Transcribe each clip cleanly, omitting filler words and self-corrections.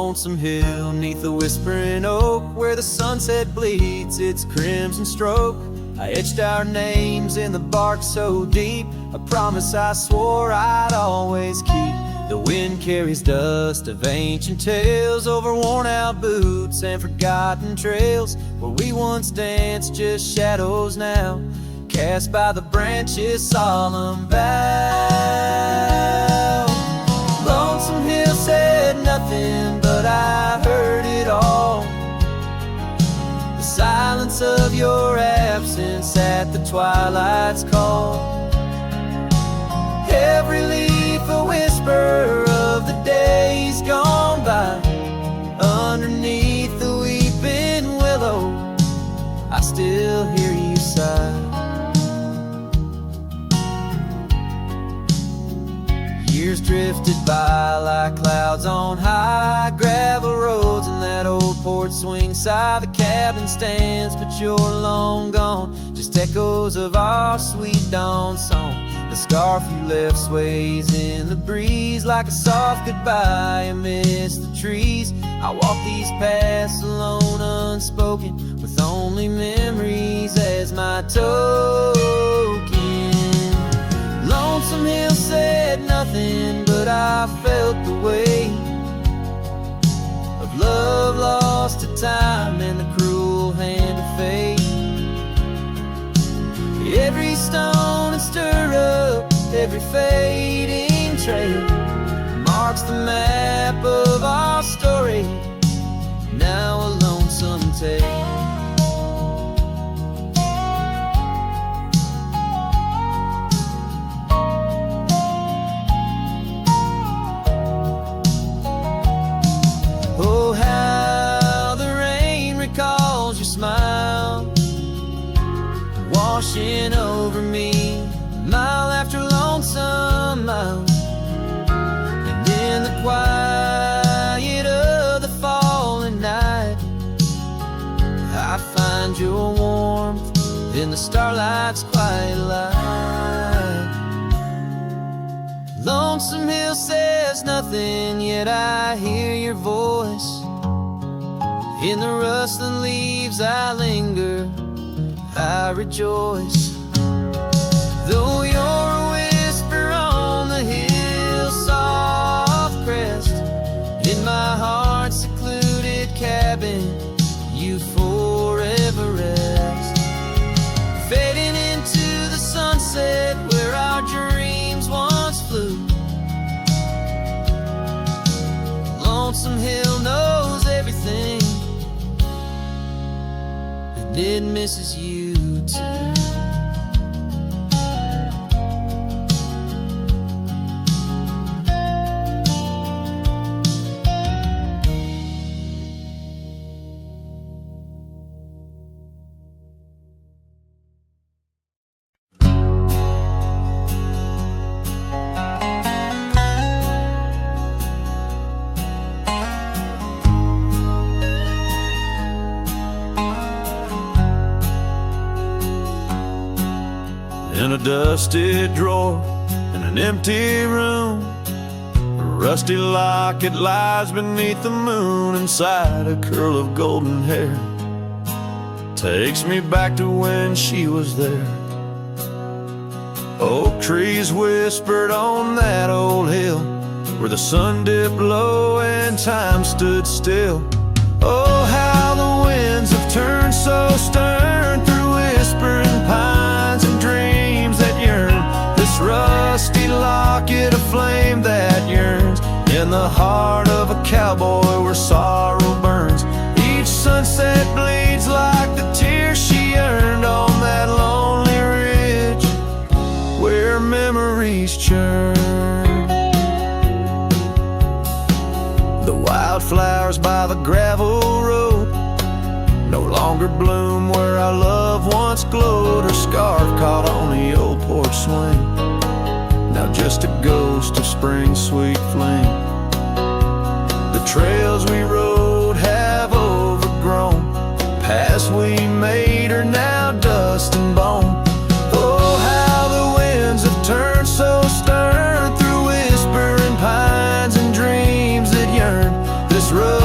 lonesome hill, neath the whispering oak, where the sunset bleeds its crimson stroke. I etched our names in the bark so deep, a promise I swore I'd always keep. The wind carries dust of ancient tales over worn-out boots and forgotten trails, where we once danced just shadows now, cast by the branches' solemn vow. Lonesome Hill said nothing, but I heard it all. The silence of your absence at the twilight's call. Every leaf a whisper of the days gone by. Underneath the weeping willow, I still hear you sigh. Years drifted by like clouds on high, gravel roads and that old porch swing side. The cabin stands, but you're long gone, just echoes of our sweet dawn song. The scarf you left sways in the breeze like a soft goodbye amidst the trees. I walk these paths alone, unspoken, with only memories as my token. Lonesome Hill said nothing, but I felt the weight of love lost to time and the cruel hand of fate. Every stone and stir up, every fading trail marks the map of our story, now a lonesome tale. Oh, how the rain recalls your smile, washing over me, mile after lonesome mile. And in the quiet of the falling night, I find your warmth in the starlight's quiet light. Lonesome Hill says nothing, yet I hear your voice. In the rustling leaves I linger, I rejoice. Though you're a whisper on the hill's soft crest, in my heart's secluded cabin you forever rest. Fading into the sunset where our dreams once flew. Lonesome Hill knows everything, and it misses you too. In a dusty drawer in an empty room, a rusty locket lies beneath the moon. Inside a curl of golden hair takes me back to when she was there. Oak trees whispered on that old hill, where the sun dipped low and time stood still. Oh, how the winds have turned so stern through whispering pines and dreams that yearn. This rusty locket, a flame that yearns in the heart of a cowboy where sorrow burns. Each sunset bleeds like the tears she earned on that lonely ridge where memories churn. The wildflowers by the gravel road no longer bloom where our love once glowed. Her scarf caught on the old porch swing, now just a ghost of spring's sweet fling. The trails we rode have overgrown, paths we made are now dust and bone. Oh, how the winds have turned so stern through whispering pines and dreams that yearn. This road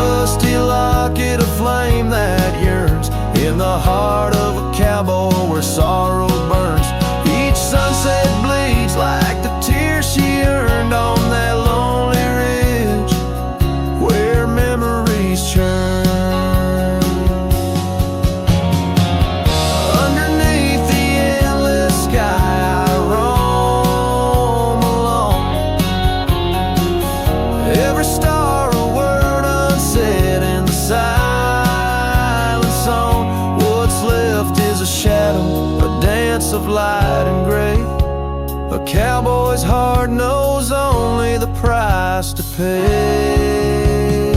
in the heart of a cowboy where sorrow burns. Each sunset bleeds like the tears she earned on that lonely ridge where memories churn. Underneath the endless sky I roam alone. Every star a word unsaid in the silent song. What's left is a shadow, a dance of light and gray. A cowboy's heart knows only the price to pay.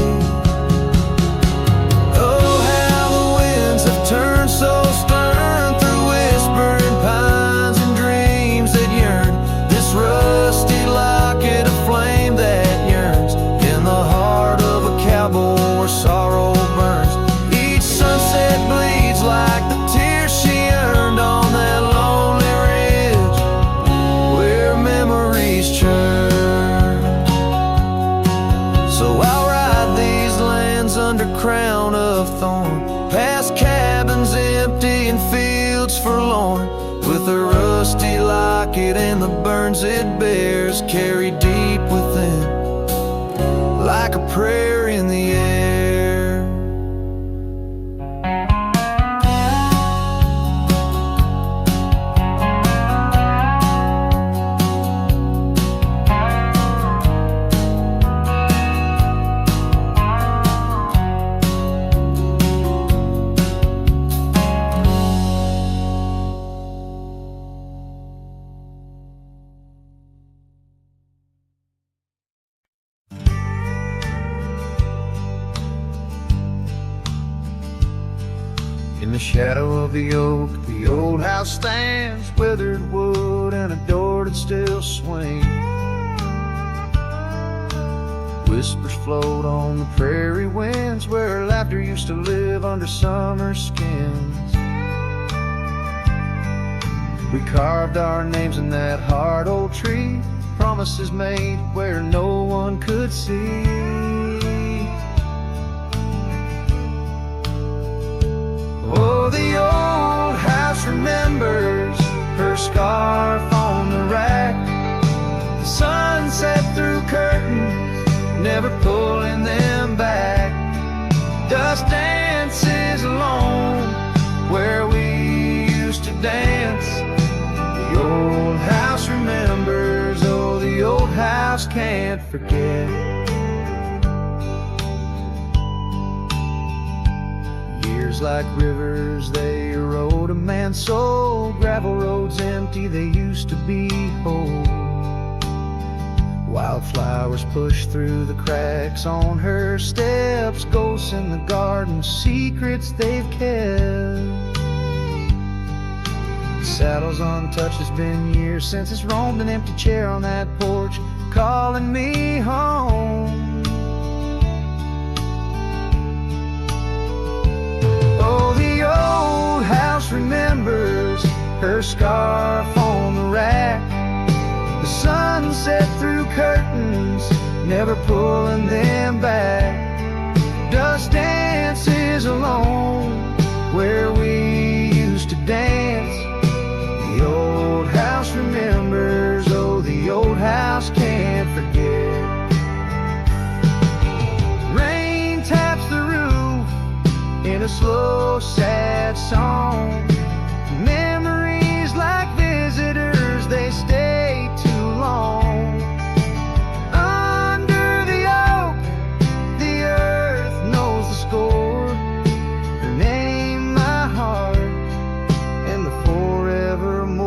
Oh, how the winds have turned so stern through whispering pines and dreams that yearn. This rusty locket of flame that yearns in the heart of a cowboy where sorrow burns. Each sunset bleeds like the tears she earned on that lonely ridge where memories churn. So I'll ride these lands under crown of thorn, past cabins empty and fields forlorn, with a rusty locket and the burns it bears carried deep within, like a prayer in the air. In the shadow of the oak, the old house stands, weathered wood and a door that still swings. Whispers float on the prairie winds where laughter used to live under summer skins. We carved our names in that hard old tree, promises made where no one could see. Oh, the old house remembers her scarf on the rack, the sunset through curtains, never pulling them back. Dust dances alone where we used to dance. The old house remembers, oh, the old house can't forget. Like rivers, they erode a man's soul. Gravel roads empty, they used to be whole. Wildflowers push through the cracks on her steps, ghosts in the garden, secrets they've kept. The saddle's untouched, it's been years since it's roamed an empty chair on that porch, calling me home. Oh, the old house remembers her scarf on the rack, the sunset through curtains, never pulling them back. Dust dances alone where we used to dance. The old house remembers, oh, the old house can't forget. Rain taps the roof in a slow, sad song. Memories like visitors, they stay too long. Under the oak, the earth knows the score. Her name, my heart, and the forevermore.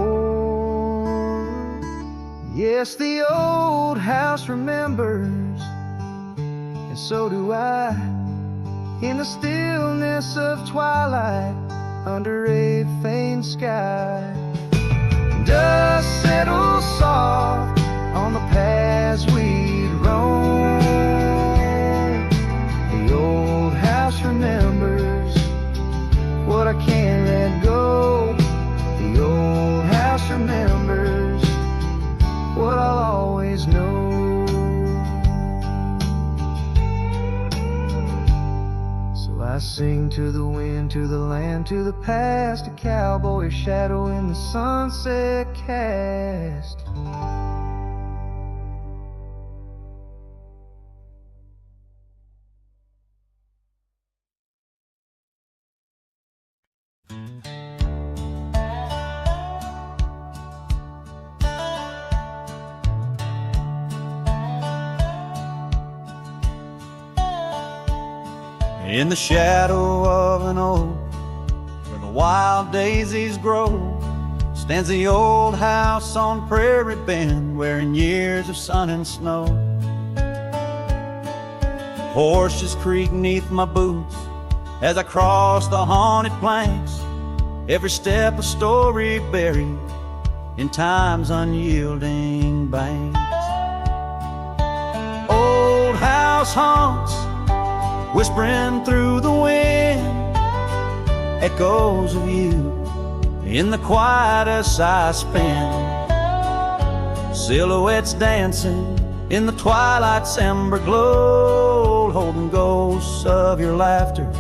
Yes, the old house remembers, and so do I. In the stillness of twilight, under a faint sky, dust settles soft on the paths we'd roam. The old house remembers what I can't let go. The old house remembers what I'll always know. I sing to the wind, to the land, to the past, a cowboy shadow in the sunset cast. In the shadow of an oak, where the wild daisies grow, stands the old house on Prairie Bend, wearing years of sun and snow. Horses creak neath my boots as I cross the haunted planks, every step a story buried in time's unyielding banks. Old house haunts, whispering through the wind, echoes of you in the quiet as I spend. Silhouettes dancing in the twilight's ember glow, holding ghosts of your laughter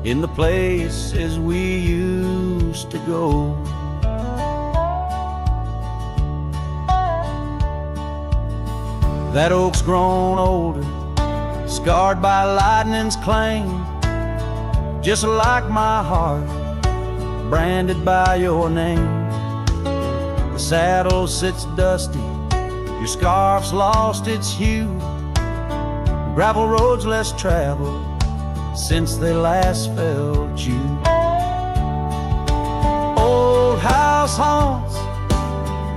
in the places we used to go. That oak's grown older, scarred by lightning's claim, just like my heart, branded by your name. The saddle sits dusty, your scarf's lost its hue, gravel roads less traveled since they last felt you. Old house haunts,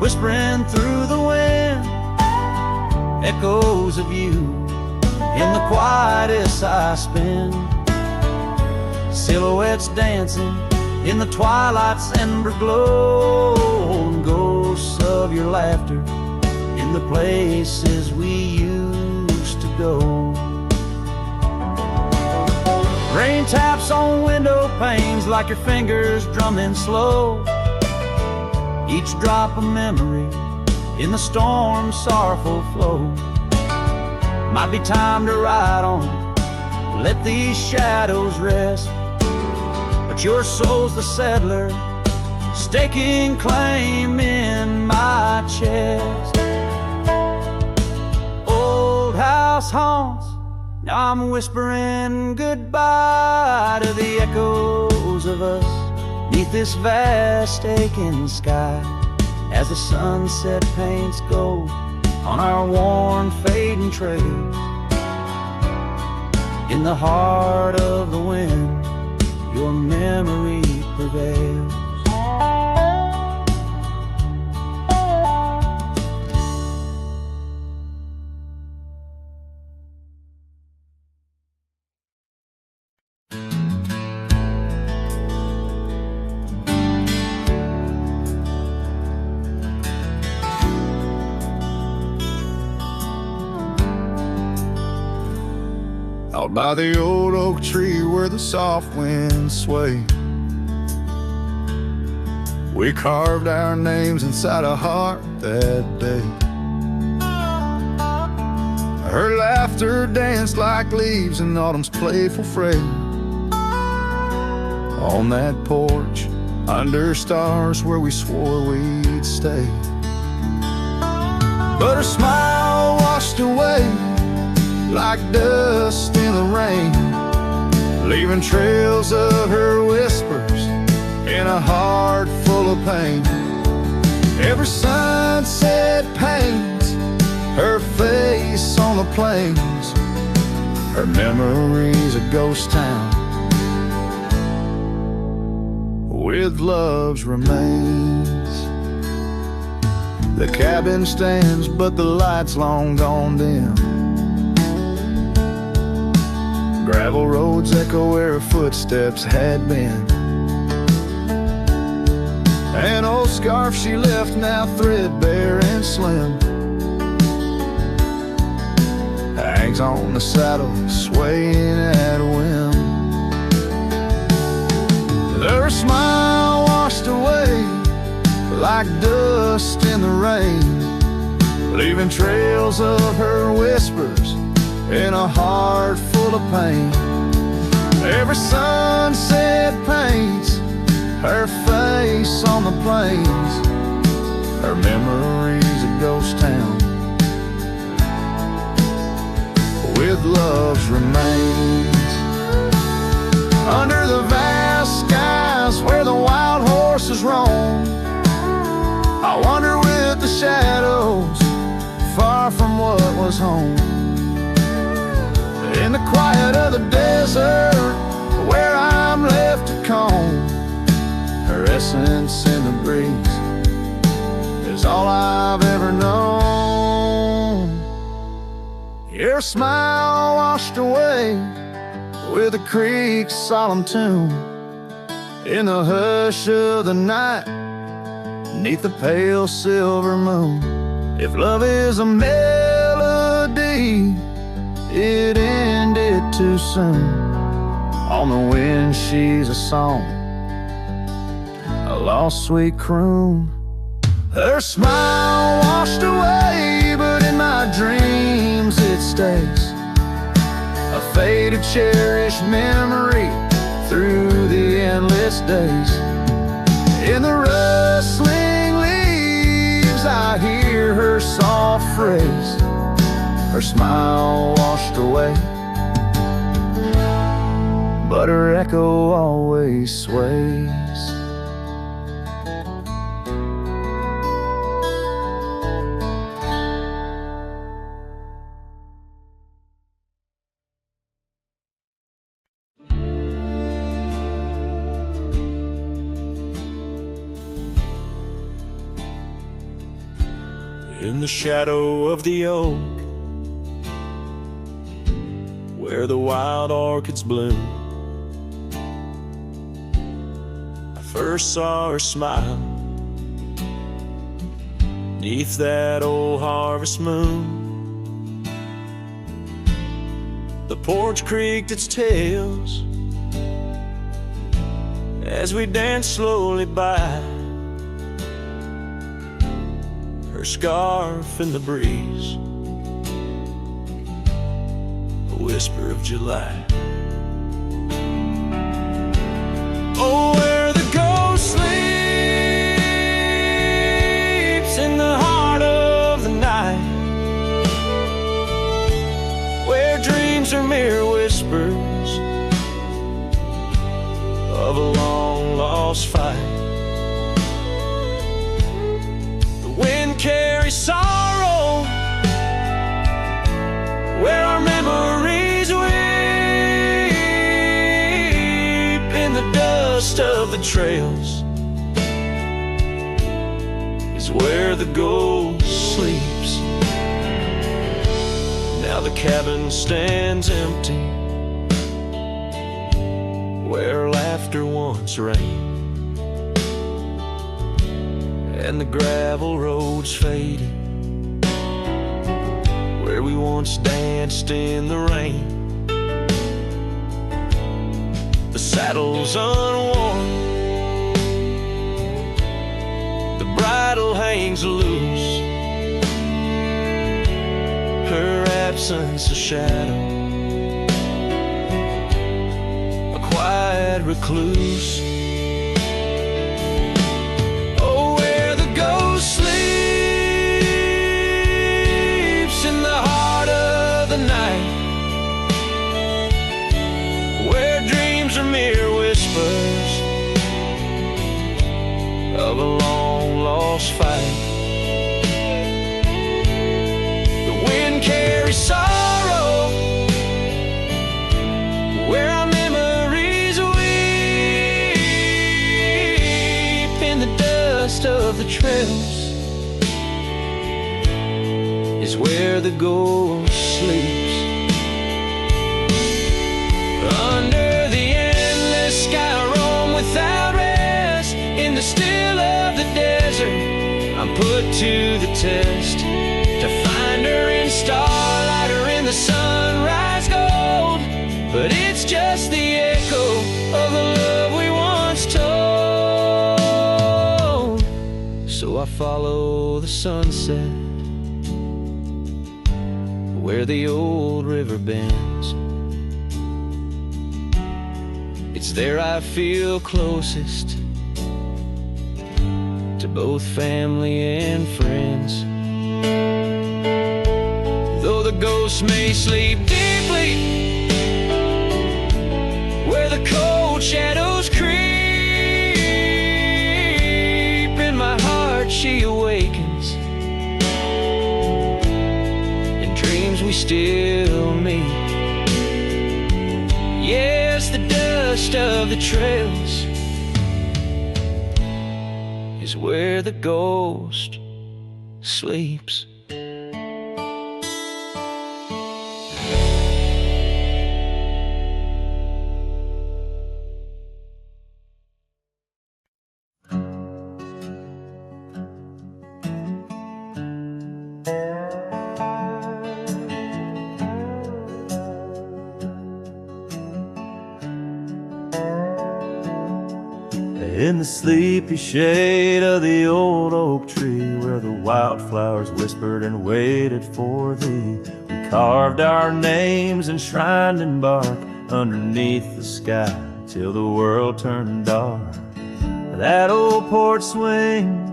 whispering through the wind, echoes of you in the quietest I spend. Silhouettes dancing in the twilight's ember glow, and ghosts of your laughter in the places we used to go. Rain taps on window panes like your fingers drumming slow, each drop a memory in the storm's sorrowful flow. Might be time to ride on, let these shadows rest, but your soul's the settler, staking claim in my chest. Old house haunts, now I'm whispering goodbye to the echoes of us neath this vast aching sky, as the sunset paints gold on our worn, fading trails. In the heart of the wind, your memory prevails. Out by the old oak tree where the soft winds sway, we carved our names inside a heart that day. Her laughter danced like leaves in autumn's playful fray. On that porch, under stars where we swore we'd stay. But her smile washed away like dust in the rain, leaving trails of her whispers in a heart full of pain. Every sunset paints her face on the plains, her memory's a ghost town with love's remains. The cabin stands, but the light's long gone dim. Gravel roads echo where her footsteps had been. An old scarf she left, now threadbare and slim, hangs on the saddle, swaying at a whim. Her smile washed away like dust in the rain, leaving trails of her whispers in a heart full of pain. Every sunset paints her face on the plains. Her memory's a ghost town with love's remains. Under the vast skies where the wild horses roam, I wander with the shadows, far from what was home. In the quiet of the desert, where I'm left to comb, her essence in the breeze is all I've ever known. Your smile washed away with the creek's solemn tune. In the hush of the night, neath the pale silver moon. If love is a melody, it ended too soon. On the wind she's a song, a lost sweet croon. Her smile washed away, but in my dreams it stays, a faded cherished memory through the endless days. In the rustling leaves I hear her soft phrase, her smile washed away, but her echo always sways. In the shadow of the oak, where the wild orchids bloom, I first saw her smile neath that old harvest moon. The porch creaked its tails as we danced slowly by, her scarf in the breeze, a whisper of July. Oh, where the ghost sleeps in the heart of the night, where dreams are mere whispers of a long lost fight. Carry sorrow where our memories weep in the dust of the trails is where the ghost sleeps. Now the cabin stands empty where laughter once reigned, and the gravel roads faded where we once danced in the rain. The saddle's unworn, the bridle hangs loose, her absence a shadow, a quiet recluse. Sleeps in the heart of the night, where dreams are mere whispers of a long lost fight. The wind carries sorrow where our memories weep in the dust of the trails is where the ghost sleeps. Under the endless sky I roam without rest, in the still of the desert I'm put to the test, to find her in starlight or in the sunrise gold. But it's just the echo of the love we once told. So I follow the sunset where the old river bends, It's there I feel closest to both family and friends. Though the ghosts may sleep deeply where the cold shadows creep, in my heart she awakens. In dreams we still meet. Yes, the dust of the trails is where the ghost sleeps. In the sleepy shade of the old oak tree, where the wildflowers whispered and waited for thee, we carved our names enshrined in bark underneath the sky till the world turned dark. That old porch swing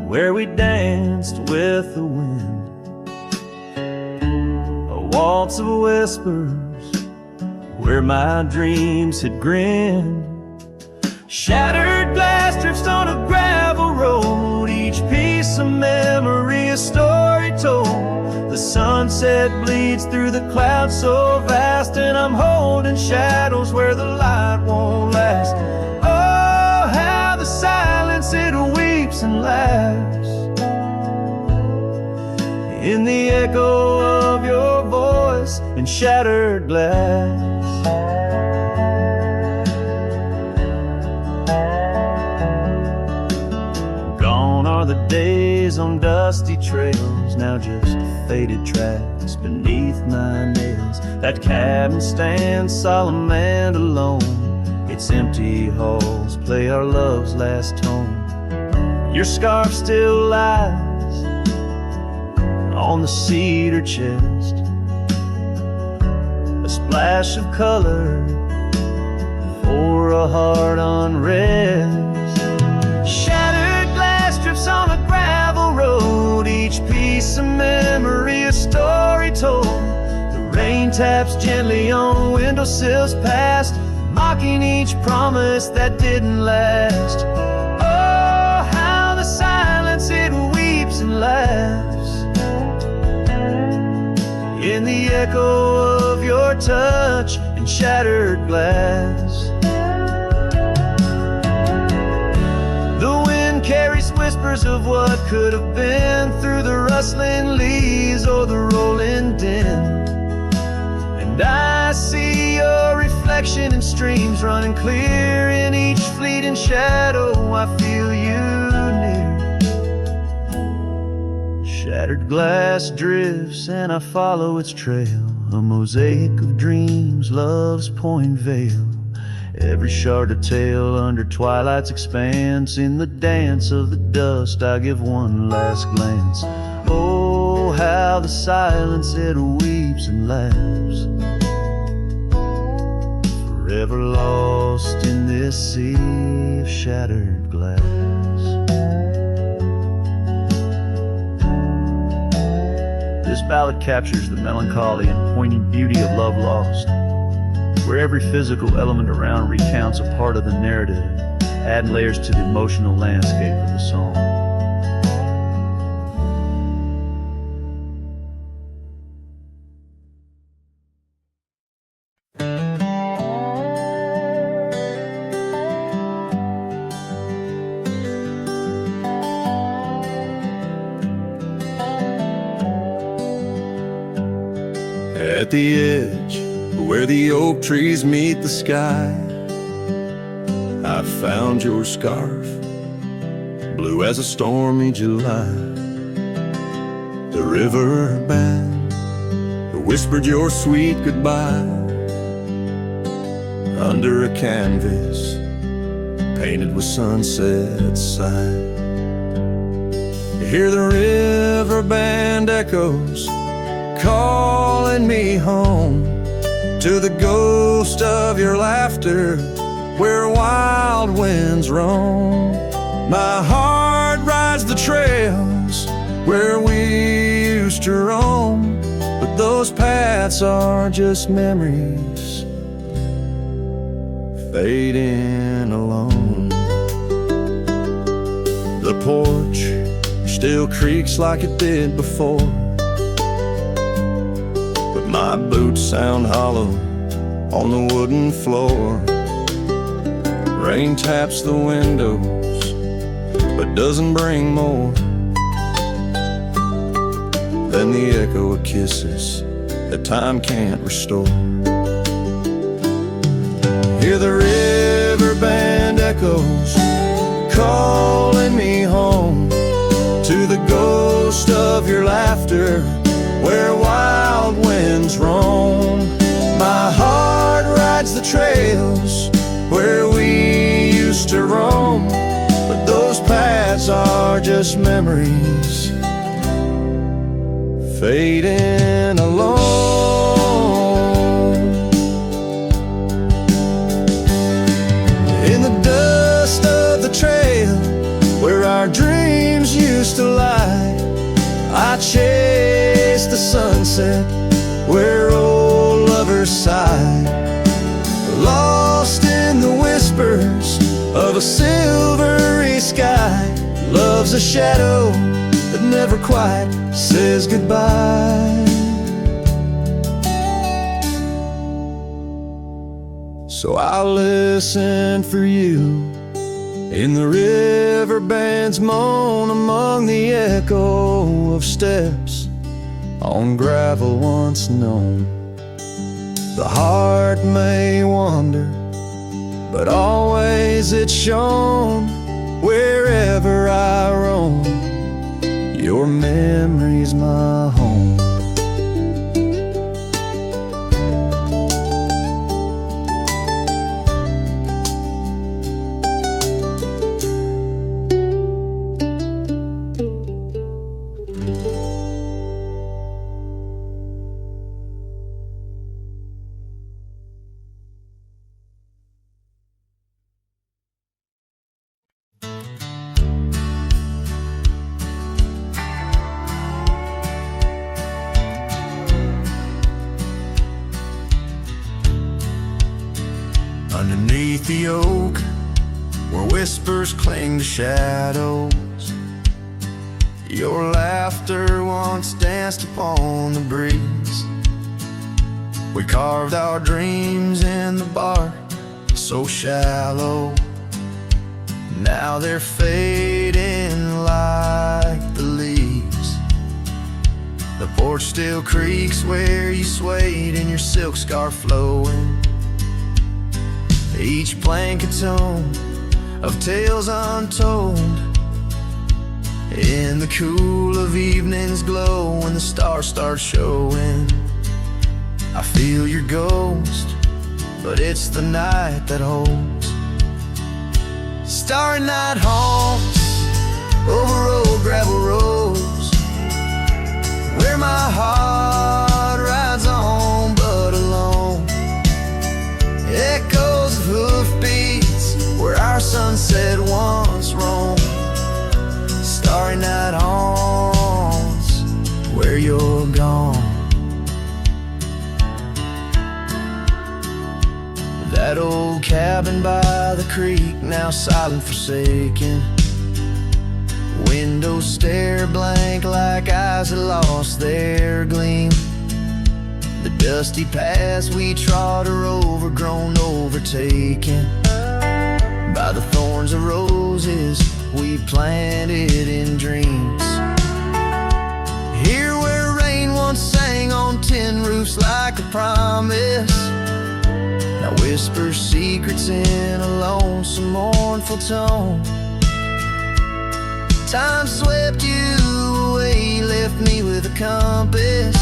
where we danced with the wind, a waltz of whispers where my dreams had grinned. Shattered glass drifts on a gravel road, each piece of memory a story told. The sunset bleeds through the clouds so vast, and I'm holding shadows where the light won't last. Oh, how the silence it weeps and laughs in the echo of your voice and shattered glass. The days on dusty trails, now just faded tracks beneath my nails. That cabin stands solemn and alone, its empty halls play our love's last tone. Your scarf still lies on the cedar chest, a splash of color for a heart unrest. On a gravel road, each piece of memory a story told. The rain taps gently on windowsills past, mocking each promise that didn't last. Oh, how the silence it weeps and laughs in the echo of your touch and shattered glass. Carries whispers of what could have been through the rustling leaves or the rolling din. And I see your reflection in streams running clear in each fleeting shadow. I feel you near. Shattered glass drifts and I follow its trail, a mosaic of dreams, love's point veil. Every shard of tale under twilight's expanse, in the dance of the dust I give one last glance. Oh, how the silence it weeps and laughs, forever lost in this sea of shattered glass. This ballad captures the melancholy and poignant beauty of love lost, where every physical element around recounts a part of the narrative, adding layers to the emotional landscape of the song. At the edge where the oak trees meet the sky, I found your scarf, blue as a stormy July. The river band whispered your sweet goodbye under a canvas painted with sunset sight. You hear the river band echoes calling me home to the ghost of your laughter where wild winds roam. My heart rides the trails where we used to roam, but those paths are just memories fading alone. The porch still creaks like it did before, but my boots sound hollow on the wooden floor. Rain taps the windows, but doesn't bring more than the echo of kisses that time can't restore. Hear the river band echoes calling me home to the ghost of your laughter where wild winds roam. My heart rides the trails where we used to roam, but those paths are just memories fading alone. In the dust of the trail where our dreams used to lie, I chased the sunset where old lovers sigh, lost in the whispers of a silvery sky. Love's a shadow that never quite says goodbye. So I'll listen for you in the riverband's moan, among the echo of steps on gravel once known. The heart may wander, but always it's shown wherever I roam. Your memory's my home. Underneath the oak, where whispers cling to shadows, your laughter once danced upon the breeze. We carved our dreams in the bark, so shallow. Now they're fading like the leaves. The porch still creaks where you swayed in your silk scarf flowing. Each blanket tone of tales untold, in the cool of evening's glow when the stars start showing. I feel your ghost, but it's the night that holds. Starry night haunts over old gravel roads, where my heart rides on but alone. Echoes of hoofbeats where our sunset once roamed. Starry night haunts where you're gone. That old cabin by the creek, now silent, forsaken. Windows stare blank like eyes that lost their gleam. The dusty paths we trod are overgrown, overtaken by the thorns of roses we planted in dreams. Here where rain once sang on tin roofs like a promise, now whispers secrets in a lonesome, mournful tone. Time swept you away, left me with a compass.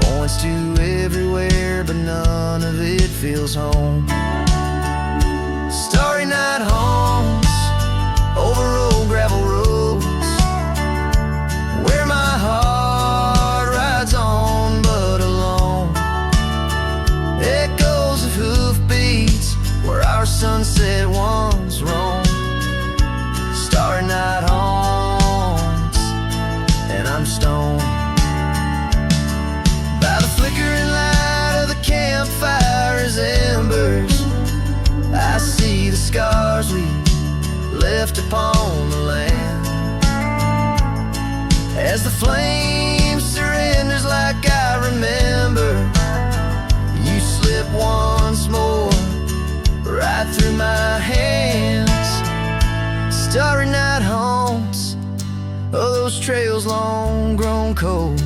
Points to everywhere, but none of it feels home. Starry night haunts over old gravel roads, where my heart rides on but alone. Echoes of hoofbeats where see the scars we left upon the land. As the flame surrenders like I remember, you slip once more right through my hands. Starry night haunts, oh, those trails long grown cold.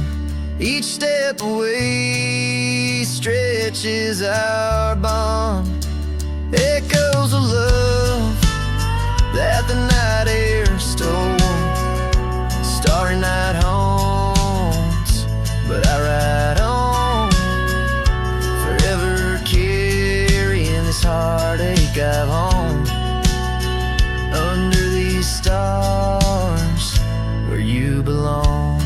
Each step away stretches our bond. Echoes of love that the night air stole. Starry night haunts, but I ride on, forever carrying this heartache I've owned. Under these stars where you belong.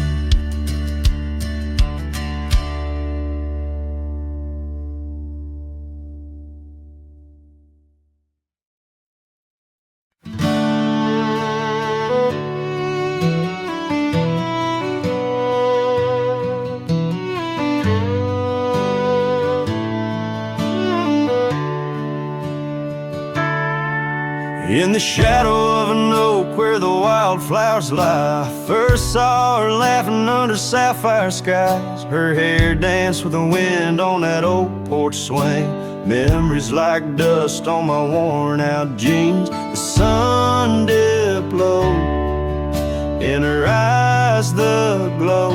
In the shadow of an oak where the wildflowers lie, first saw her laughing under sapphire skies. Her hair danced with the wind on that old porch swing. Memories like dust on my worn out jeans. The sun dipped low, in her eyes the glow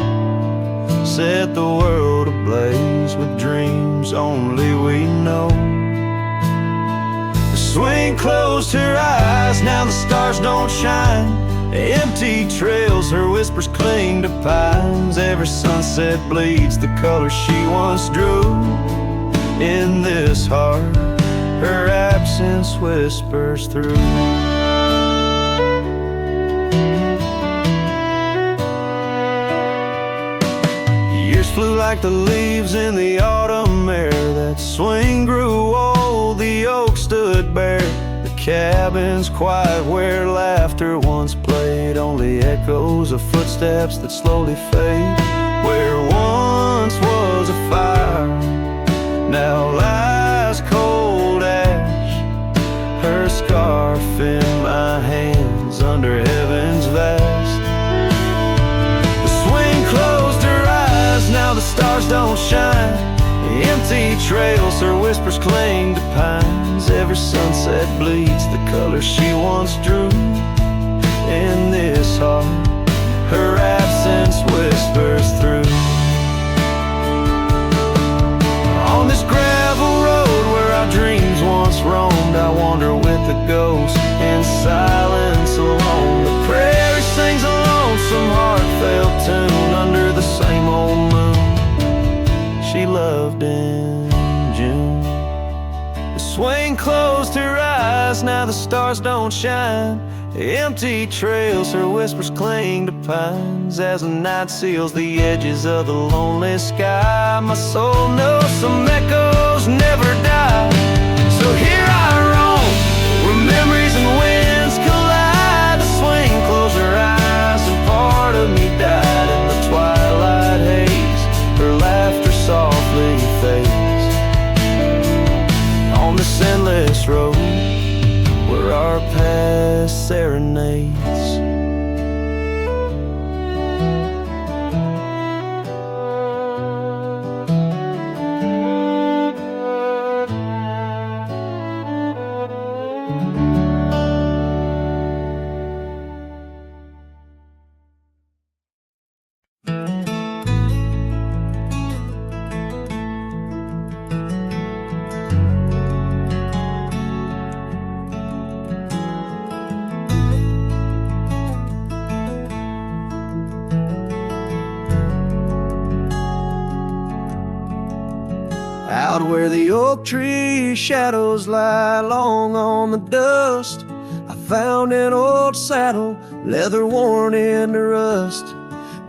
set the world ablaze with dreams only we know. The swing closed her eyes, now the stars don't shine. Empty trails, her whispers cling to pines. Every sunset bleeds the color she once drew. In this heart, her absence whispers through. Years flew like the leaves in the autumn air. That swing grew old, the oak stood bare. The cabin's quiet where laughter once played. Only echoes of footsteps that slowly fade. Where once was a fire, now lies cold ash. Her scarf in my hands under heaven's vast. The swing closed her eyes, now the stars don't shine. Empty trails, her whispers cling to pines. Every sunset bleeds the color she once drew. In this heart, her absence whispers through. On this gravel road where our dreams once roamed, I wander with the ghost in silence alone. The prairie sings a lonesome, heartfelt tune under the same old moon she loved in June. The swing closed her eyes, now the stars don't shine. Empty trails, her whispers cling to pines. As the night seals the edges of the lonely sky, my soul knows some echoes never die. So here I roam, where memories and winds collide. The swing closed her eyes and part of me died in the twilight haze. Her laughter softly fades on this endless road where our past serenades. Out where the oak tree shadows lie long on the dust, I found an old saddle, leather worn into rust.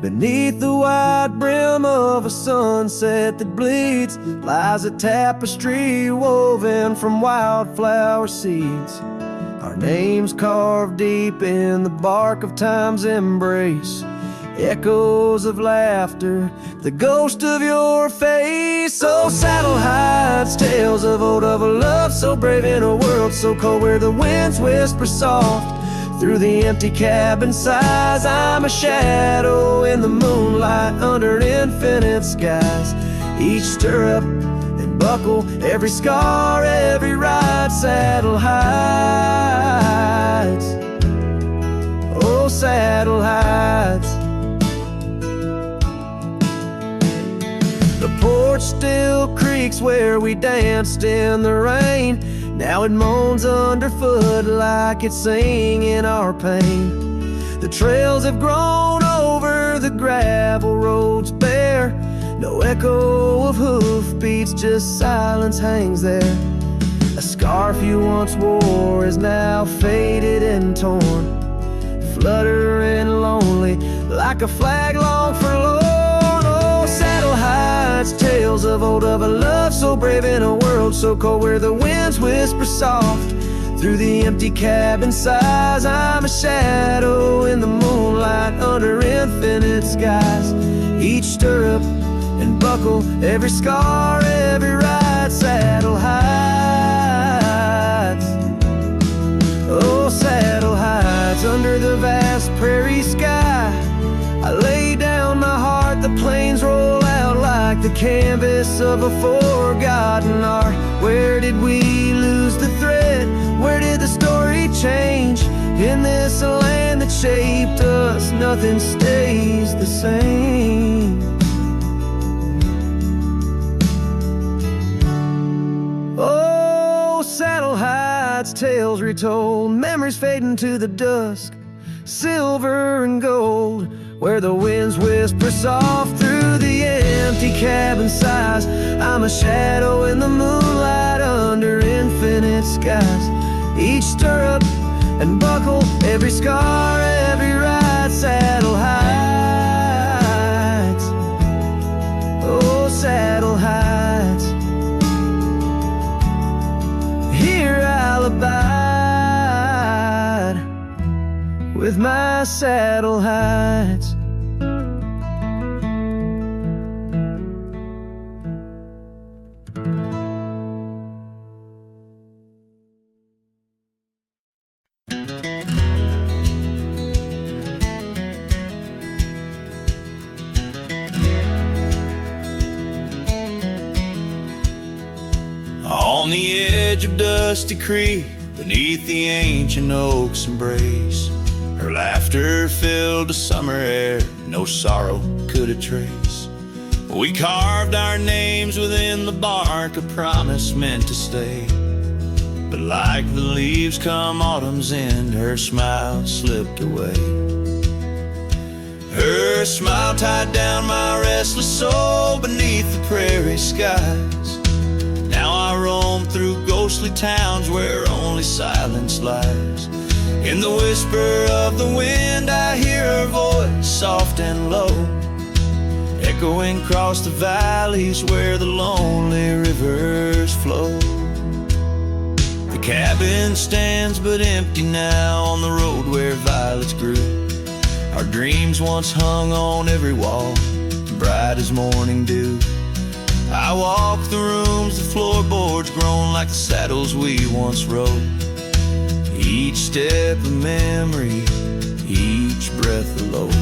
Beneath the wide brim of a sunset that bleeds lies a tapestry woven from wildflower seeds. Our names carved deep in the bark of time's embrace. echoes of laughter, the ghost of your face. Oh, saddle hides tales of a love so brave in a world so cold, where the winds whisper soft through the empty cabin sighs. I'm a shadow in the moonlight under infinite skies. Each stirrup and buckle, every scar, every ride, saddle hides. Oh, saddle hides. The porch still creaks where we danced in the rain. Now it moans underfoot like it's singing our pain. The trails have grown over the gravel roads bare. No echo of hoofbeats, just silence hangs there. A scarf you once wore is now faded and torn, fluttering lonely like a flag long forlorn. Oh, saddle hides tales of a love so brave in a world so cold, where the winds whisper soft through the empty cabin sighs. I'm a shadow in the moonlight under infinite skies. Each stirrup and buckle, every scar, every ride, saddle hides. Oh, saddle hides under the vast prairie sky. I lay down my heart, the plains roll out like the canvas of a forgotten art. Where did we lose the thread? Where did the story change? In this land that shaped us, nothing stays the same. Oh, saddle hides tales retold, memories fading to the dusk, silver and gold, where the winds whisper soft through the empty cabin sighs. I'm a shadow in the moonlight under infinite skies. Each stirrup and buckle, every scar, every ride, saddle hides. Oh, saddle hides. Here I'll abide with my saddle hides. On the edge of Dusty Creek, beneath the ancient oak's embrace, her laughter filled the summer air, no sorrow could it trace. We carved our names within the bark, a promise meant to stay. But like the leaves come autumn's end, her smile slipped away. Her smile tied down my restless soul beneath the prairie skies. Now I roam through ghostly towns where only silence lies. In the whisper of the wind I hear her voice, soft and low, echoing across the valleys where the lonely rivers flow. The cabin stands but empty now on the road where violets grew. Our dreams once hung on every wall, bright as morning dew. I walk the rooms, the floorboards grown like the saddles we once rode. Each step a memory, each breath a load.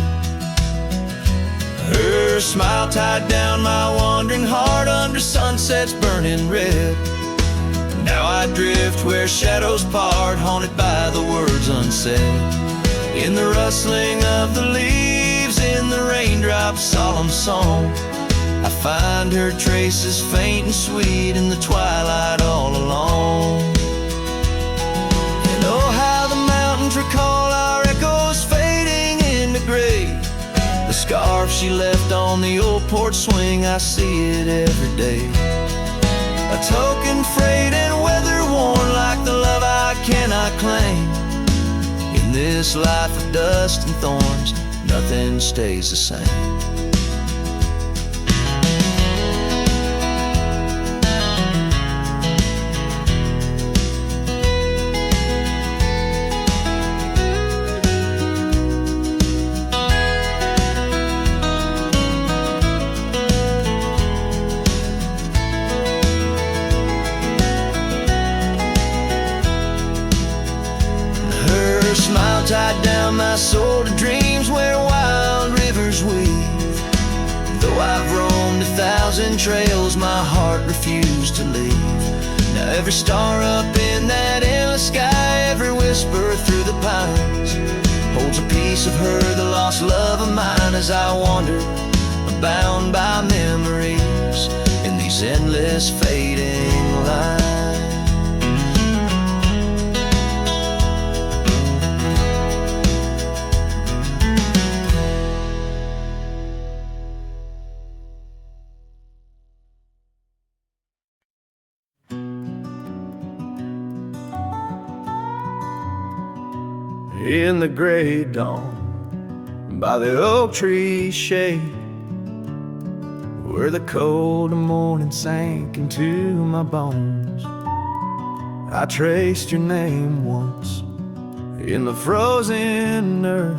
Her smile tied down my wandering heart under sunsets burning red. Now I drift where shadows part, haunted by the words unsaid. In the rustling of the leaves, in the raindrops' solemn song, I find her traces faint and sweet in the twilight all alone. And oh, how the mountains recall our echoes fading into gray. The scarf she left on the old porch swing, I see it every day. A token frayed and weather worn like the love I cannot claim. In this life of dust and thorns, nothing stays the same. tied down my soul to dreams where wild rivers weave. Though I've roamed 1,000 trails, my heart refused to leave. Now every star up in that endless sky, every whisper through the pines, holds a piece of her, the lost love of mine. As I wander, bound by memories in these endless fading lines. In the gray dawn, by the oak tree shade, where the cold morning sank into my bones, I traced your name once in the frozen earth,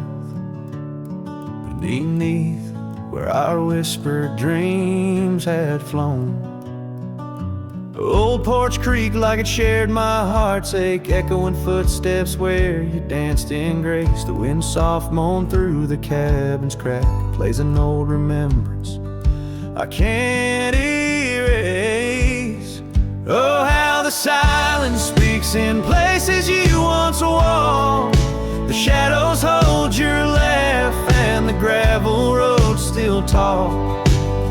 beneath where our whispered dreams had flown. Old porch creak like it shared my heart's ache, echoing footsteps where you danced in grace. The wind soft moaned through the cabin's crack, plays an old remembrance I can't erase. Oh, how the silence speaks in places you once walked. The shadows hold your laugh and the gravel road still talk.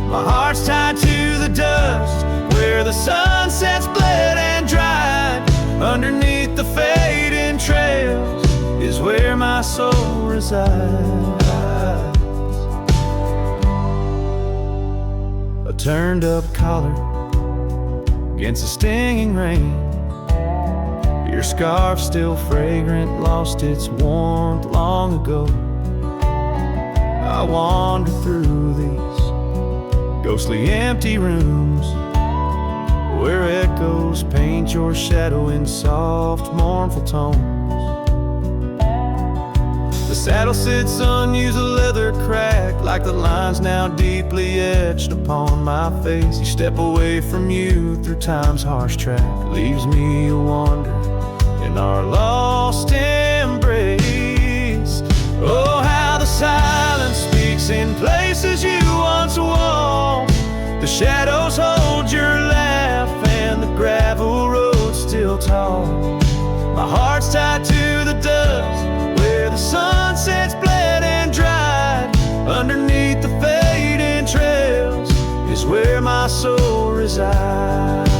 My heart's tied to the dust where the sunsets bled and dried. Underneath the fading trails is where my soul resides. A turned up collar against the stinging rain, your scarf still fragrant, lost its warmth long ago. I wander through these ghostly empty rooms where echoes paint your shadow in soft, mournful tones. The saddle sits unused, the leather cracked, like the lines now deeply etched upon my face. You step away from you through time's harsh track, leaves me a wander in our lost embrace. Oh, how the silence speaks in places you once walked. The shadows hold your laugh and the gravel road still tall. My heart's tied to the dust where the sunsets bled and dried. Underneath the fading trails is where my soul resides.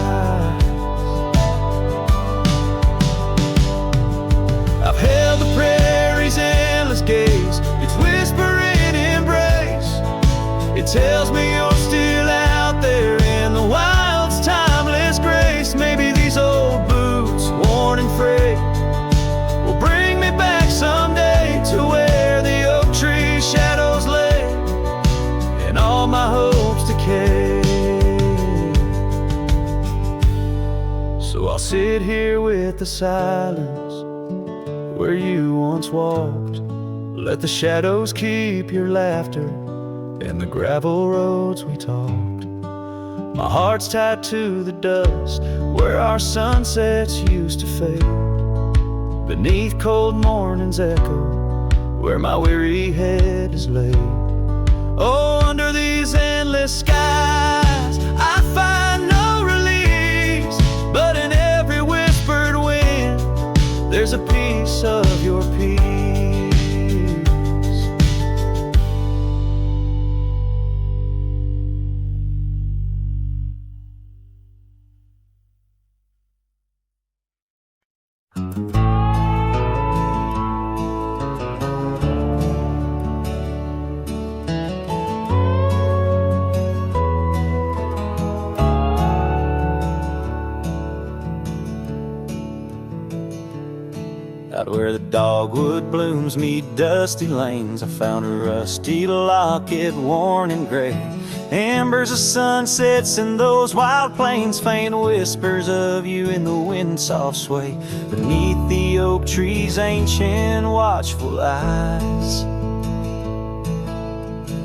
I've held the prairie's endless gaze, its whispering embrace. It tells me you're still out there in the wild's timeless grace. Maybe these old boots, worn and frayed, will bring me back someday to where the oak tree shadows lay and all my hopes decay. So I'll sit here with the silence where you once walked. Let the shadows keep your laughter and the gravel roads we talked. My heart's tied to the dust where our sunsets used to fade. Beneath cold morning's echo where my weary head is laid. Oh, under these endless skies I find no release, but in every whispered wind there's a piece of your peace. Out where the dogwood blooms meet dusty lanes, I found a rusty locket worn and gray. Embers of sunsets in those wild plains, faint whispers of you in the wind soft sway. Beneath the oak tree's ancient watchful eyes,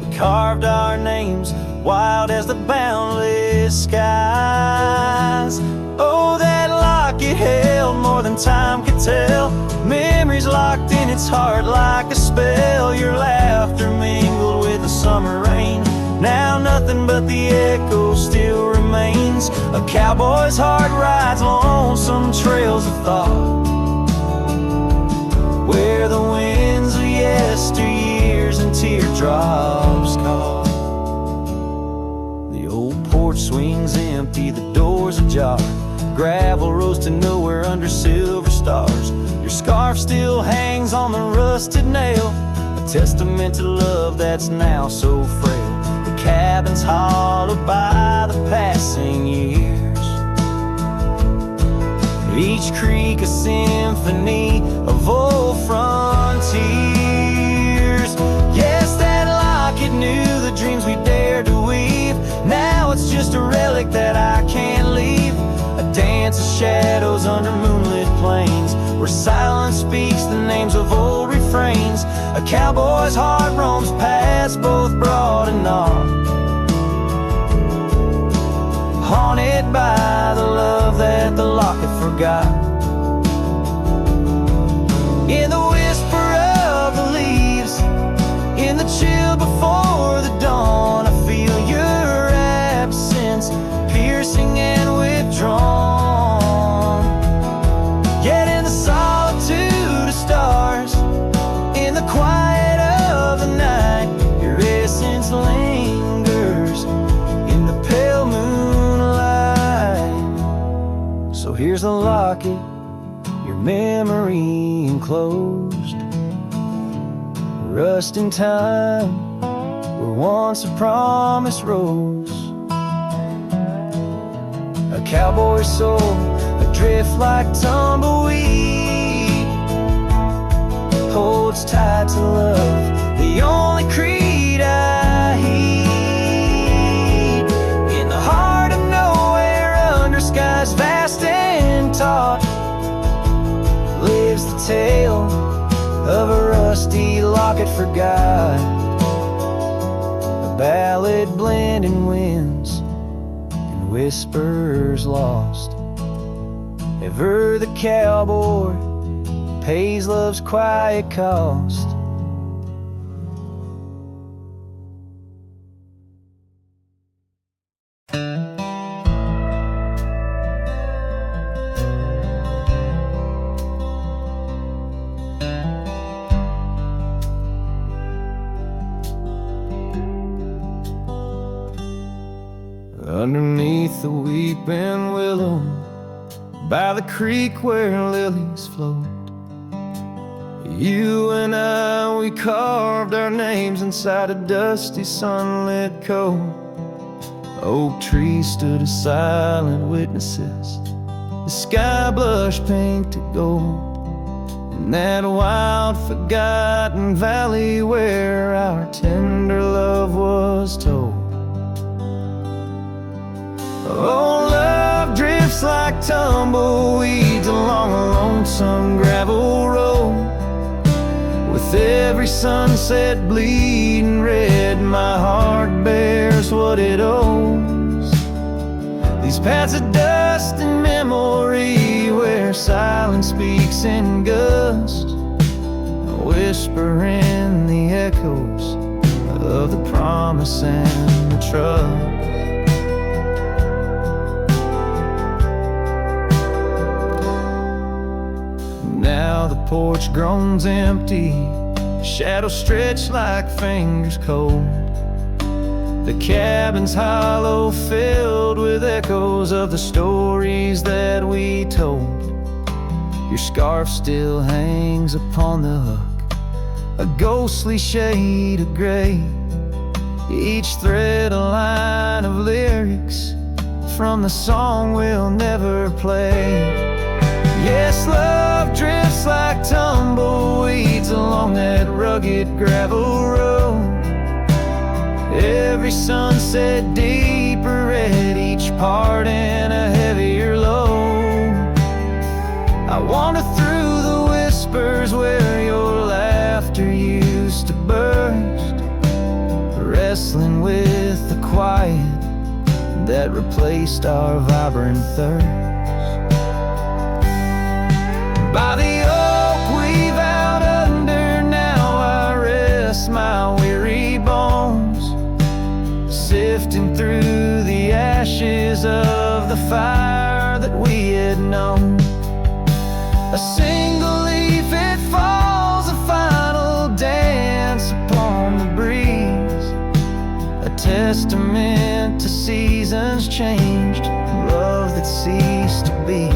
we carved our names wild as the boundless skies. Oh, that locket held more than time could tell, memories locked in its its heart like a spell. Your laughter mingled with the summer rain. Now nothing but the echo still remains. A cowboy's heart rides lonesome trails of thought, where the winds of yesteryears and teardrops caught. The old porch swings empty, the doors ajar. Gravel rose to nowhere under silver stars. Your scarf still hangs on the rusted nail, a testament to love that's now so frail. The cabin's hollowed by the passing years, each creek a symphony of old frontiers. Yes, that locket knew the dreams we dared to weave. Now it's just a relic that I can't leave, a dance of shadows under moonlit plains, where silence speaks the names of old refrains. A cowboy's heart roams past both broad and narrow, haunted by the love that the locket forgot. In the whisper of the leaves, in the chill before the dawn, I feel your absence, piercing and withdrawn. Yet in the solitude of stars, in the quiet of the night, your essence lingers in the pale moonlight. So here's the locket, your memory enclosed, rust in time where once a promise rose. A cowboy's soul adrift like tumbleweed, holds tight to love, the only creed I heed. In the heart of nowhere, under skies vast and taut, lives the tale of a rusty locket forgot, a ballad blending winds and whispers lost. Ever the cowboy pays love's quiet cost. Underneath the weeping willow, by the creek where lilies float, you and I, we carved our names inside a dusty sunlit cove. Oak trees stood as silent witnesses, the sky blushed pink to gold, in that wild forgotten valley where our tender love was told. Oh, love drifts like tumbleweeds along a lonesome gravel road, with every sunset bleeding red, my heart bears what it owes. These paths of dust and memory, where silence speaks in gust, a whisper in the echoes of the promise and the trust. Now the porch groans empty, shadows stretch like fingers cold. The cabin's hollow, filled with echoes of the stories that we told. Your scarf still hangs upon the hook, a ghostly shade of gray, each thread a line of lyrics from the song we'll never play. Yes, love drifts like tumbleweeds along that rugged gravel road, every sunset deeper red, each part in a heavier load. I wander through the whispers where your laughter used to burst, wrestling with the quiet that replaced our vibrant thirst. By the oak we vowed under testament to seasons changed, love that ceased to be.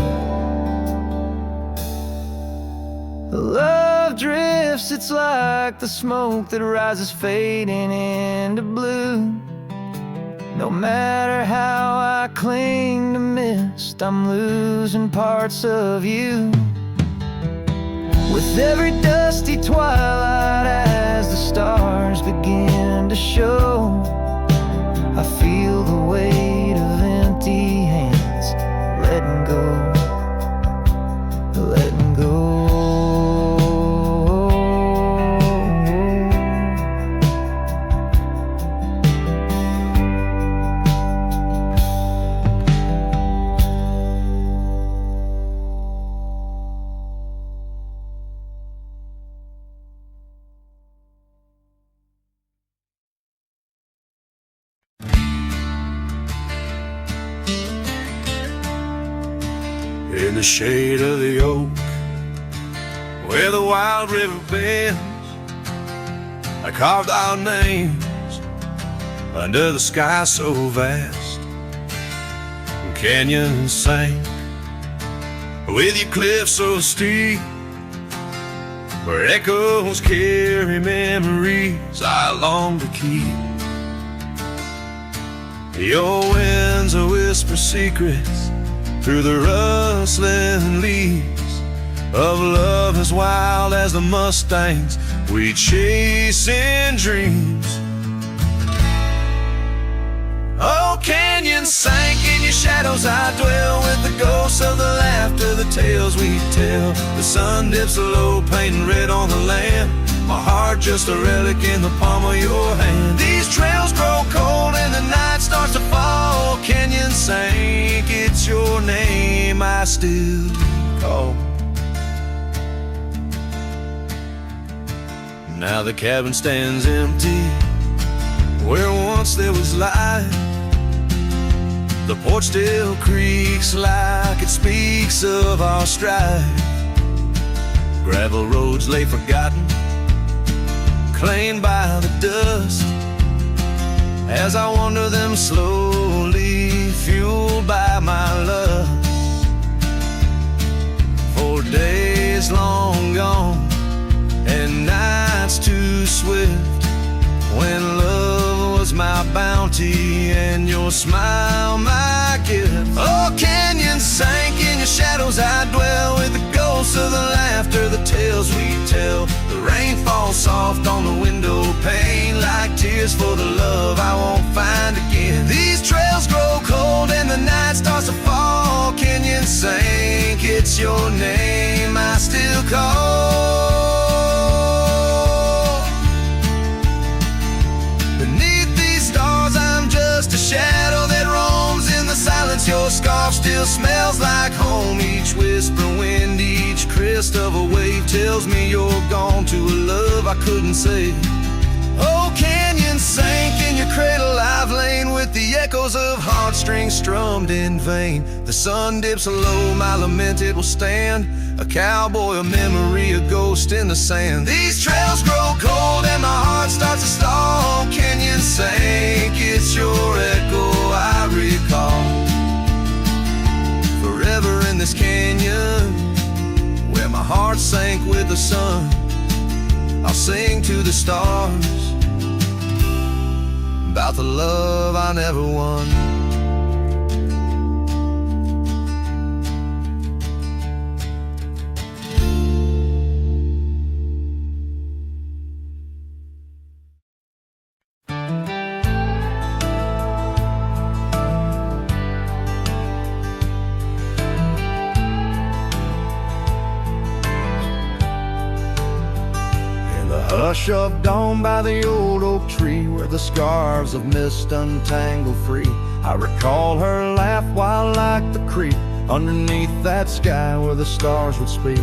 Love drifts, it's like the smoke that rises fading into blue. No matter how I cling to mist, I'm losing parts of you. With every dusty twilight, as the stars begin to show, I feel the weight of empty hands, letting go, letting go. In the shade of the oak, where the wild river bends, I carved our names under the sky so vast. Canyons sank with your cliffs so steep, where echoes carry memories I long to keep. Your winds will whisper secrets through the rustling leaves of love as wild as the mustangs we chase in dreams. Oh, canyons sank in your shadows, I dwell with the ghosts of the laughter, the tales we tell. The sun dips low, painting red on the land, my heart just a relic in the palm of your hand. These trails grow cold and the night starts to fall. Canyon sank, it's your name I still call. Now the cabin stands empty where once there was light. The porch still creaks like it speaks of our strife. Gravel roads lay forgotten, claimed by the dust, as I wander them slowly, fueled by my love. For days long gone and nights too swift, when love was my bounty and your smile my gift. Oh, canyons sank in your shadows, I dwell with the ghosts of the laughter, the tales we tell. The rain falls soft on the window pane like tears for the love I won't find again. These trails grow cold and the night starts to fall. Canyon sank, it's your name I still call. Beneath these stars I'm just a shadow that roams in the silence. Your scarf still smells like home. Each whisper wind, each crest of a wave tells me you're gone to a love I couldn't save. Oh, canyon sank in your cradle, I've lain with the echoes of heartstrings strummed in vain. The sun dips low, my lament it will stand, a cowboy, a memory, a ghost in the sand. These trails grow cold and my heart starts to stall. Canyon sank, it's your echo I recall. Forever in this canyon, where my heart sank with the sun, I'll sing to the stars about the love I never won. Hush of dawn by the old oak tree, where the scarves of mist untangle free, I recall her laugh while like the creek underneath that sky where the stars would speak.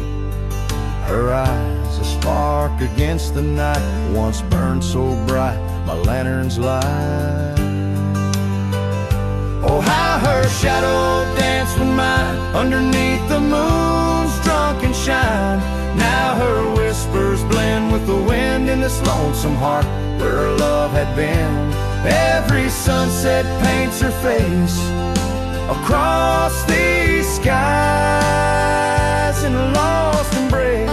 Her eyes a spark against the night, once burned so bright my lantern's light. Oh, how her shadow danced with mine underneath the moon's drunken shine. Now her whispers blend with the wind in this lonesome heart where her love had been. Every sunset paints her face across these skies in a lost embrace.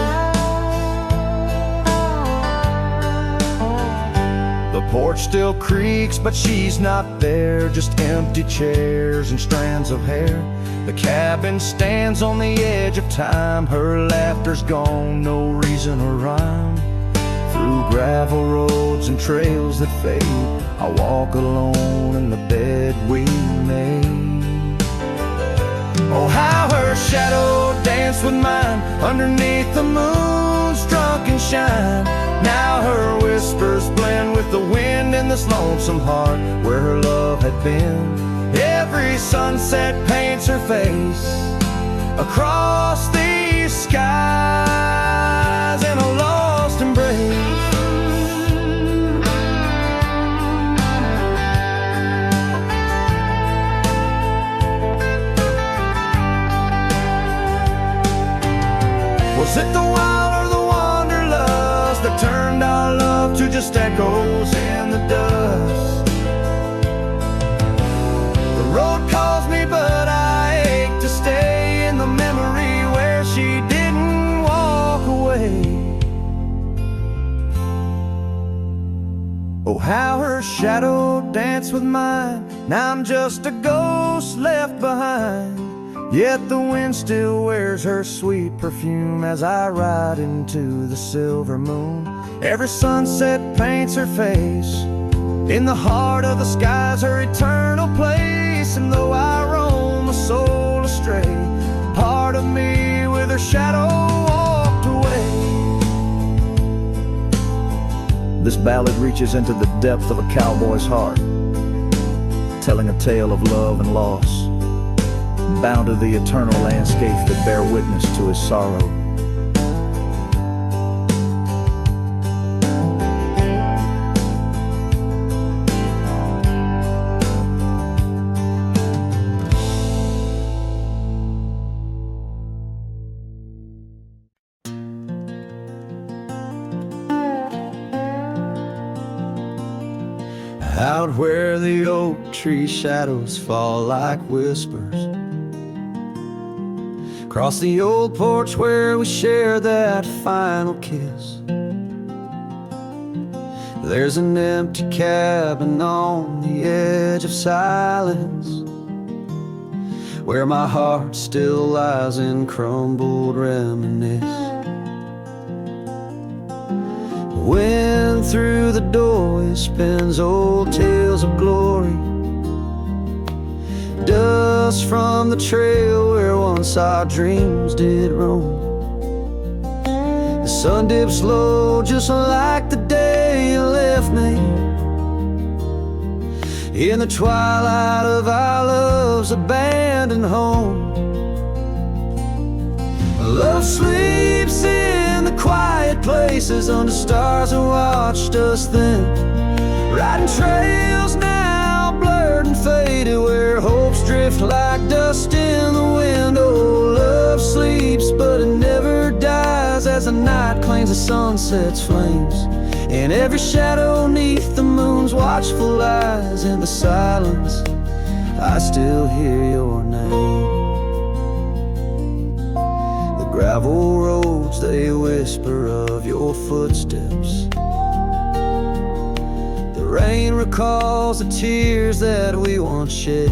The porch still creaks, but she's not there. Just empty chairs and strands of hair. The cabin stands on the edge of time. Her laughter's gone, no reason or rhyme. Through gravel roads and trails that fade, I walk alone in the bed we made. Oh, how her shadow danced with mine underneath the moon's drunken shine. Now her whispers blend with the wind in this lonesome heart where her love had been. Every sunset paints her face across these skies in a lost embrace. Was it the wild or the wanderlust that turned our love to just echoes in the dust? The road calls me, but I ache to stay in the memory where she didn't walk away. Oh, how her shadow danced with mine. Now I'm just a ghost left behind. Yet the wind still wears her sweet perfume as I ride into the silver moon. Every sunset paints her face in the heart of the skies, her eternal place. And though I roam a soul astray, part of me with her shadow walked away. This ballad reaches into the depth of a cowboy's heart, telling a tale of love and loss, bound to the eternal landscapes that bear witness to his sorrow. Out where the oak tree shadows fall like whispers, across the old porch where we shared that final kiss, there's an empty cabin on the edge of silence, where my heart still lies in crumbled reminisce. Wind through the doorway spins old tales of glory, dust from the trail where once our dreams did roam. The sun dips low just like the day you left me, in the twilight of our love's abandoned home. Love sleeps in the quiet places under stars that watched us then, riding trails now blurred and faded where hopes drift like dust in the wind. Oh, love sleeps but it never dies as the night claims the sunset's flames, and every shadow neath the moon's watchful eyes. In the silence I still hear your name. The gravel roads, they whisper of your footsteps. The rain recalls the tears that we once shed.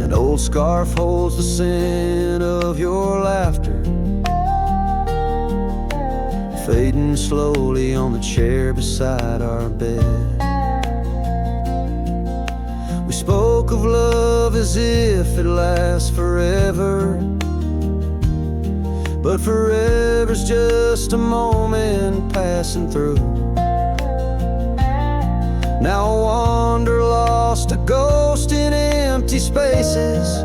An old scarf holds the scent of your laughter, fading slowly on the chair beside our bed. We spoke of love as if it lasts forever, but forever's just a moment passing through. Now I wander lost, a ghost in empty spaces.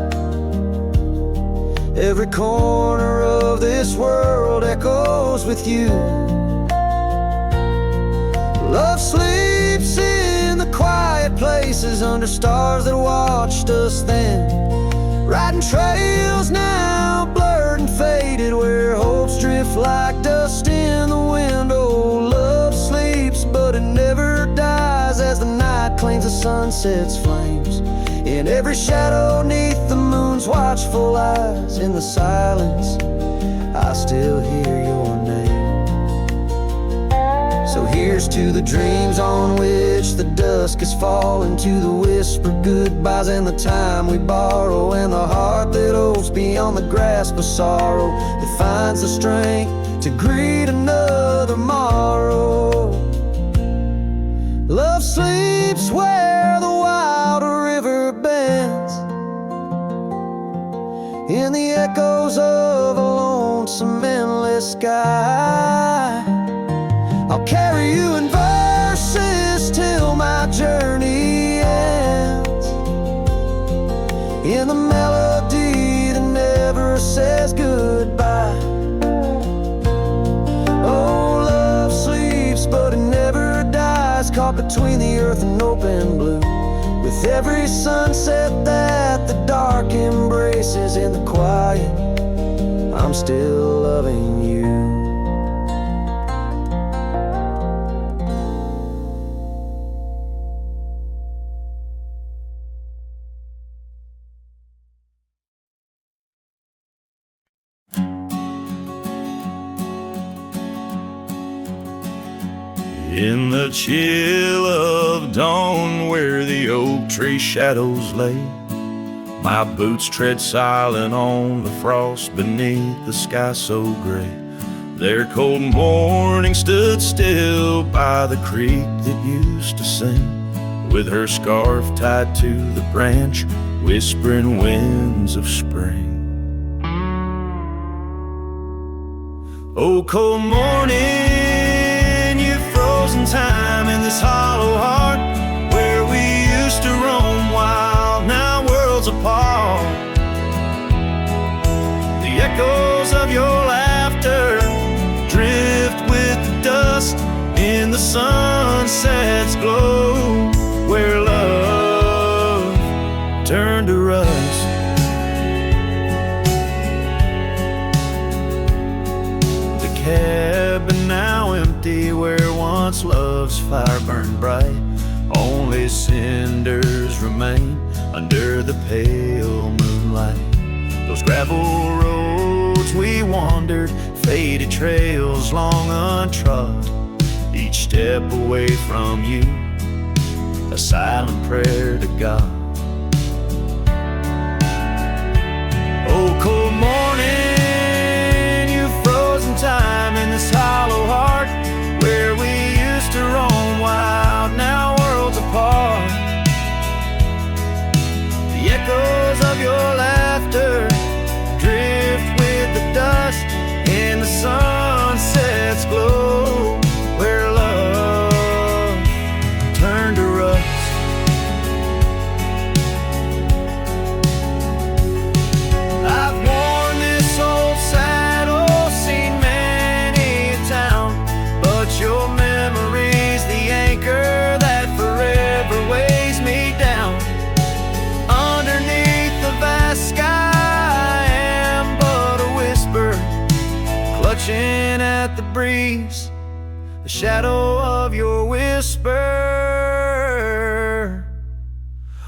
Every corner of this world echoes with you. Love sleeps in the quiet places under stars that watched us then, riding trails now blurred and faded where hopes drift like dust in the wind. Oh, love sleeps but it never cleans the sunset's flames. In every shadow neath the moon's watchful eyes, in the silence I still hear your name. So here's to the dreams on which the dusk is falling, to the whispered goodbyes and the time we borrow, and the heart that hopes beyond the grasp of sorrow, that finds the strength to greet another morrow. Love sleeps where the wild river bends, in the echoes of a lonesome endless sky. I'll carry you in verses till my journey ends, in the melody that never says goodbye. Oh, love sleeps, but it never dies, caught between the earth and open blue, with every sunset that the dark embraces. In the quiet, I'm still loving you. In the chill of dawn, where the oak tree shadows lay, my boots tread silent on the frost beneath the sky so gray. Their cold morning stood still by the creek that used to sing, with her scarf tied to the branch, whispering winds of spring. Oh, cold morning, you've frozen time in this hollow heart, where we used to roam wild, now worlds apart. The echoes of your laughter drift with the dust in the sunset's glow, where love turned to rust. The cabin now empty, where once love's fire burned bright, only cinders remain under the pale moonlight. Those gravel roads we wandered, faded trails long untrod, each step away from you, a silent prayer to God. Oh, cold morning, you've frozen time in this hollow heart, where we used to roam wild, now worlds apart. The echoes of your laughter drift with the dust in the sunset's glow, where love turned to rust. I've worn this old saddle, seen many a town, but your memory's the anchor that forever weighs me down. Underneath the vast sky, I am but a whisper, clutching at the breeze, the shadow of your whisper.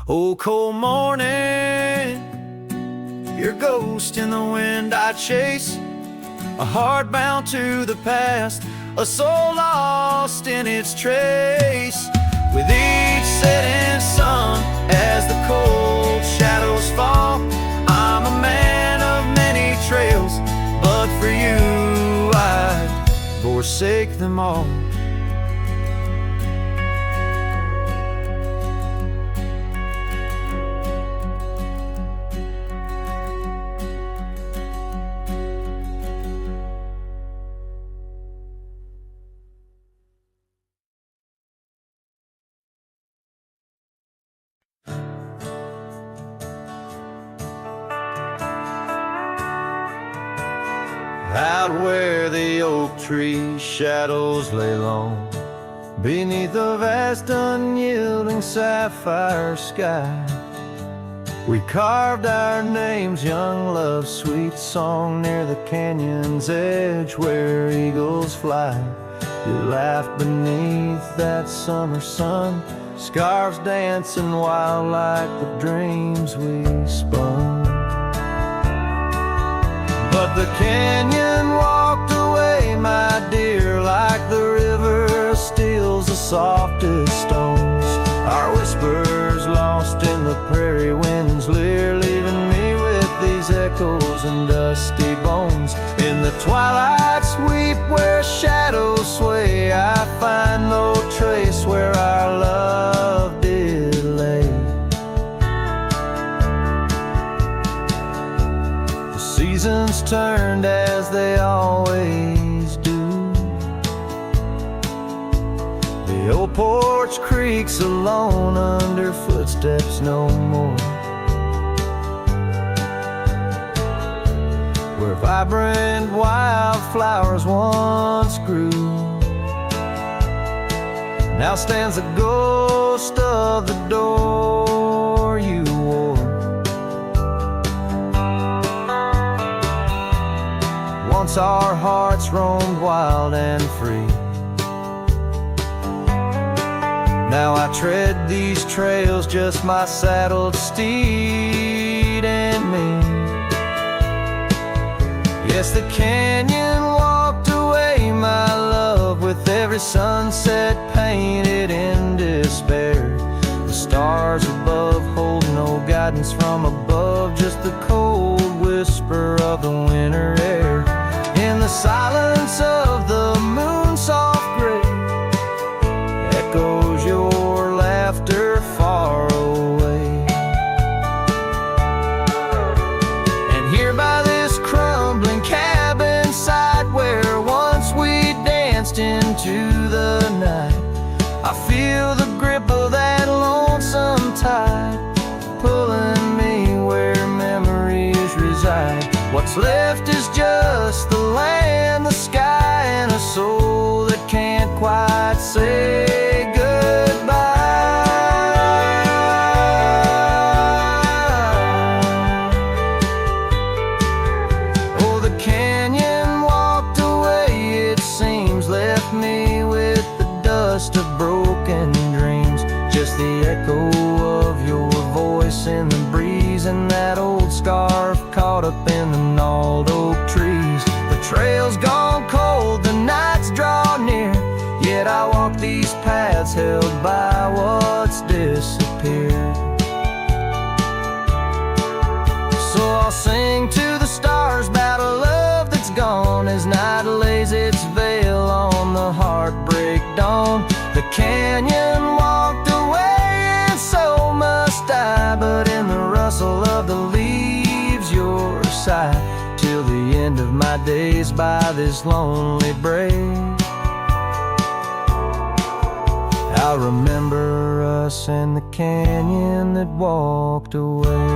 Oh, cold morning, your ghost in the wind I chase, a heart bound to the past, a soul lost in its trace. With each setting sun, as the cold shadows fall, I'm a man of many trails, but for you I'd forsake them all. Out where the oak tree shadows lay long, beneath a vast unyielding sapphire sky, we carved our names, young love's sweet song, near the canyon's edge where eagles fly. You laughed beneath that summer sun, Scarves dancing wild like the dreams we spun. But the canyon walked away, my dear, like the river steals the softest stones. Our whispers lost in the prairie winds leer, leaving me with these echoes and dusty bones. In the twilight sweep where shadows sway, I find no trace where our love did lay. The seasons turned as they always do. The old porch creaks alone under footsteps no more, where vibrant wildflowers once grew. Now stands the ghost of the door you wore. Once our hearts roamed wild and free. Now I tread these trails, just my saddled steed and me. Yes, the canyon walked away, my love, with every sunset painted in despair. The stars above hold no guidance from above, just the cold whisper of the winter air. In the silence of the moon soft gray, echoes your laughter far away. And here by this crumbling cabin site where once we danced into the night, I feel the grip of that lonesome tide pulling me where memories reside. What's left is just the land, the sky, and a soul that can't quite say goodbye. Oh, the canyon walked away, it seems, left me with the dust of broken dreams. Just the echo of your voice in the breeze, and that old scarf caught up in the gnarled oak trees. The trail's gone cold, the nights draw near, yet I walk these paths held by what's disappeared. So I'll sing to the stars about a love that's gone, as night lays its veil on the heartbreak dawn. The canyon walked away, and so must I, but in the rustle of the leaves your side, till the end of my days by this lonely brae. I'll remember us and the canyon that walked away.